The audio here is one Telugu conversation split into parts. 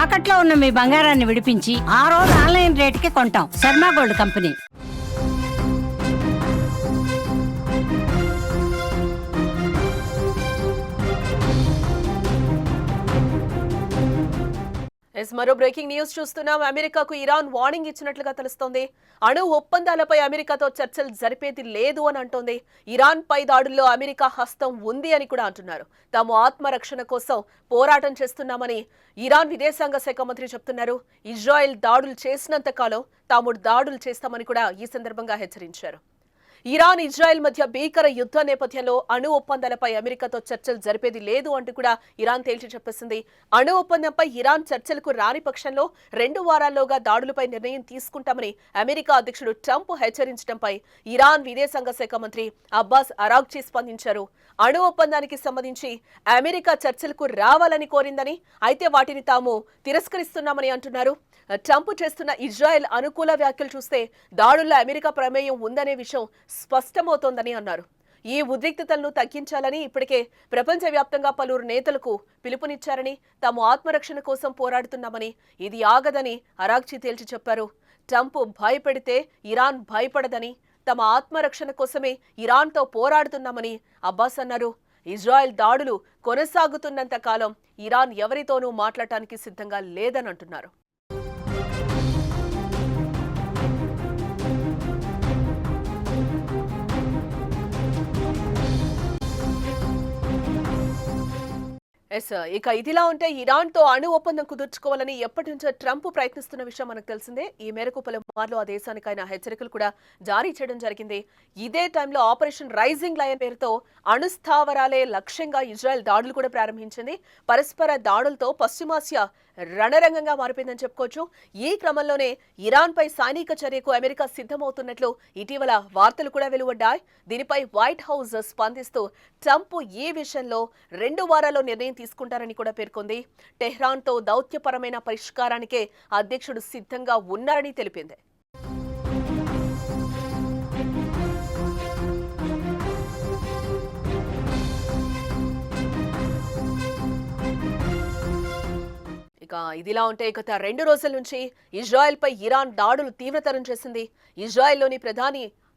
తాకట్లో ఉన్న మీ బంగారాన్ని విడిపించి ఆ రోజు ఆన్లైన్ రేటుకి కొంటాం. Sharma gold company. మరో బ్రేకింగ్ న్యూస్ చూస్తున్నాం. అమెరికాకు ఇరాన్ వార్నింగ్ ఇచ్చినట్లుగా తెలుస్తోంది. అణు ఒప్పందాలపై అమెరికాతో చర్చలు జరిపేది లేదు అని అంటోంది. ఇరాన్ పై దాడుల్లో అమెరికా హస్తం ఉంది అని కూడా అంటున్నారు. తాము ఆత్మరక్షణ కోసం పోరాటం చేస్తున్నామని ఇరాన్ విదేశాంగ శాఖ మంత్రి చెప్తున్నారు. ఇజ్రాయెల్ దాడులు చేసినంత కాలం తాము దాడులు చేస్తామని కూడా ఈ సందర్భంగా హెచ్చరించారు. ఇరాన్ ఇజ్రాయెల్ మధ్య భీకర యుద్ధ నేపథ్యంలో అణు ఒప్పందాలపై అమెరికాతో చర్చలు జరిపేది లేదు అంటూ కూడా ఇరాన్ తేల్చి చెప్పేసింది. అణు ఒప్పందంపై ఇరాన్ చర్చలకు రాని పక్షంలో 2 వారాల్లోగా దాడులపై నిర్ణయం తీసుకుంటామని అమెరికా అధ్యక్షుడు ట్రంప్ హెచ్చరించడంపై ఇరాన్ విదేశాంగ శాఖ మంత్రి అబ్బాస్ అరాగ్చీ స్పందించారు. అణు ఒప్పందానికి సంబంధించి అమెరికా చర్చలకు రావాలని కోరిందని, అయితే వాటిని తాము తిరస్కరిస్తున్నామని అంటున్నారు. ట్రంప్ చేస్తున్న ఇజ్రాయెల్ అనుకూల వ్యాఖ్యలు చూస్తే దాడుల్లో అమెరికా ప్రమేయం ఉందనే విషయం స్పష్టమవుతోందని అన్నారు. ఈ ఉద్రిక్తతలను తగ్గించాలని ఇప్పటికే ప్రపంచవ్యాప్తంగా పలువురు నేతలకు పిలుపునిచ్చారని, తాము ఆత్మరక్షణ కోసం పోరాడుతున్నామని, ఇది ఆగదని అరాగ్చీ తేల్చి చెప్పారు. ట్రంప్ భయపెడితే ఇరాన్ భయపడదని, తమ ఆత్మరక్షణ కోసమే ఇరాన్తో పోరాడుతున్నామని అబ్బాస్ అన్నారు. ఇజ్రాయెల్ దాడులు కొనసాగుతున్నంత కాలం ఇరాన్ ఎవరితోనూ మాట్లాడటానికి సిద్ధంగా లేదని అంటున్నారు. ఇక ఇదిలా ఉంటే ఇరాన్తో అణు ఒప్పందం కుదుర్చుకోవాలని ఎప్పటి నుంచో ట్రంప్ ప్రయత్నిస్తున్న విషయం మనకు తెలిసిందే. ఈ మేరకు పలుమార్లు ఆ దేశానికి ఆయన హెచ్చరికలు కూడా జారీ చేయడం జరిగింది. ఇదే టైంలో ఆపరేషన్ రైజింగ్ లయన్ పేరుతో అణుస్థావరాలే లక్ష్యంగా ఇజ్రాయెల్ దాడులు కూడా ప్రారంభించింది. పరస్పర దాడులతో పశ్చిమాసియా రణరంగంగా మారిపోయిందని చెప్పుకోవచ్చు. ఈ క్రమంలోనే ఇరాన్పై సైనిక చర్యకు అమెరికా సిద్ధమవుతున్నట్లు ఇటీవల వార్తలు కూడా వెలువడ్డాయి. దీనిపై వైట్ హౌస్ స్పందిస్తూ ట్రంప్ ఈ విషయంలో 2 వారాల్లో నిర్ణయం తీసుకుంటారని కూడా పేర్కొంది. టెహ్రాన్తో దౌత్యపరమైన పరిష్కారానికే అధ్యక్షుడు సిద్ధంగా ఉన్నారని తెలిపింది. ఇదిలా ఉంటే గత 2 రోజుల నుంచి ఇజ్రాయెల్పై ఇరాన్ దాడులు తీవ్రతరం చేసింది. ఇజ్రాయెల్లోని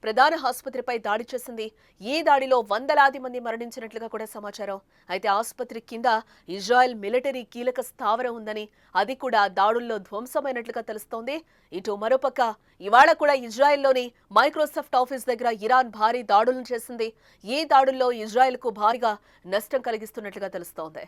ప్రధాన ఆసుపత్రిపై దాడి చేసింది. ఈ దాడిలో వందలాది మంది మరణించినట్లుగా కూడా సమాచారం. అయితే ఆసుపత్రి కింద ఇజ్రాయెల్ మిలిటరీ కీలక స్థావరం ఉందని, అది కూడా దాడుల్లో ధ్వంసమైనట్లుగా తెలుస్తోంది. ఇటు మరోపక్క ఇవాళ కూడా ఇజ్రాయెల్లోని మైక్రోసాఫ్ట్ ఆఫీస్ దగ్గర ఇరాన్ భారీ దాడులను చేసింది. ఈ దాడుల్లో ఇజ్రాయెల్కు భారీగా నష్టం కలిగిస్తున్నట్లుగా తెలుస్తోంది.